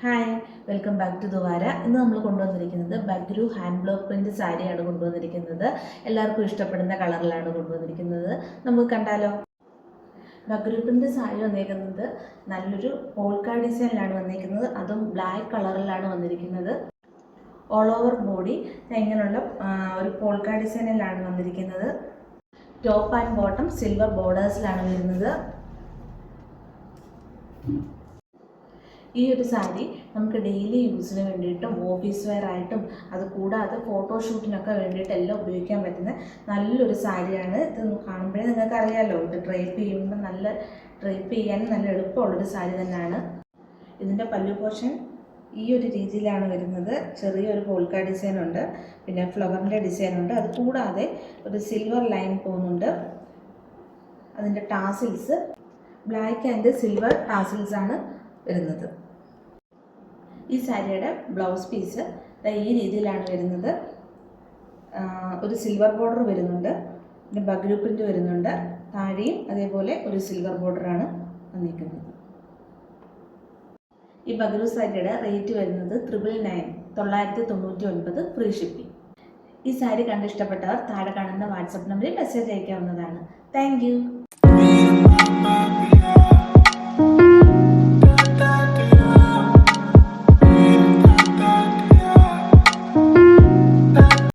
Hi, welcome back to Duvara. ഇന്ന് നമ്മൾ കൊണ്ടുവന്നിരിക്കുന്നത് ബഗ്രു ഹാൻഡ് ബ്ലോക്ക് പ്രിന്റ് സാരിയാണ് കൊണ്ടുവന്നിരിക്കുന്നത്. എല്ലാവർക്കും ഇഷ്ടപ്പെടുന്ന കളറിലാണ് കൊണ്ടുവന്നിരിക്കുന്നത്. നമുക്ക് കണ്ടാലോ? ബഗ്രു പ്രിന്റ് സാരി വന്നിരിക്കുന്നത് നല്ലൊരു പോൾക്ക ഡിസൈനിലാണ് വന്നിരിക്കുന്നത്. അതും ബ്ലാക്ക് കളറിലാണ് വന്നിരിക്കുന്നത്. ഓൾ ഓവർ ബോഡി ഇങ്ങനെയുള്ള ഒരു പോൾക്ക ഡിസൈനിലാണ് വന്നിരിക്കുന്നത്. ടോപ്പ് ആൻഡ് ബോട്ടം സിൽവർ ബോർഡേഴ്സിലാണ് വരുന്നത്. ഈ ഒരു സാരി നമുക്ക് ഡെയിലി യൂസിന് വേണ്ടിയിട്ടും ഓഫീസ് വെയർ ആയിട്ടും അതുകൂടാതെ ഫോട്ടോഷൂട്ടിനൊക്കെ വേണ്ടിയിട്ട് എല്ലാം ഉപയോഗിക്കാൻ പറ്റുന്ന നല്ലൊരു സാരിയാണ്. ഇത് കാണുമ്പോഴേ നിങ്ങൾക്ക് അറിയാമല്ലോ, ഇത് ഡ്രൈപ്പ് ചെയ്യുമ്പോൾ ഡ്രൈപ്പ് ചെയ്യാനും നല്ല എളുപ്പമുള്ളൊരു സാരി തന്നെയാണ്. ഇതിൻ്റെ പല്ലു പോർഷൻ ഈ ഒരു രീതിയിലാണ് വരുന്നത്. ചെറിയൊരു പോൾക്ക ഡിസൈൻ ഉണ്ട്, പിന്നെ ഫ്ലവറിൻ്റെ ഡിസൈൻ ഉണ്ട്. അത് കൂടാതെ ഒരു സിൽവർ ലൈൻ പോകുന്നുണ്ട്. അതിൻ്റെ tassels black and silver tassels ആണ് വരുന്നത്. ഈ സാരിയുടെ ബ്ലൗസ് പീസ് ഈ രീതിയിലാണ് വരുന്നത്. ഒരു സിൽവർ ബോർഡർ വരുന്നുണ്ട്, പിന്നെ ബഗ്രു പ്രിന്റ് വരുന്നുണ്ട്. താഴെയും അതേപോലെ ഒരു സിൽവർ ബോർഡറാണ് വന്നിരിക്കുന്നത്. ഈ ബഗ്രു സാരിയുടെ റേറ്റ് വരുന്നത് 999 ഫ്രീ ഷിപ്പിംഗ്. ഈ സാരി കണ്ടിഷ്ടപ്പെട്ടവർ താഴെ കാണുന്ന വാട്സപ്പ് നമ്പറിൽ മെസ്സേജ് അയക്കാവുന്നതാണ്. Thank U.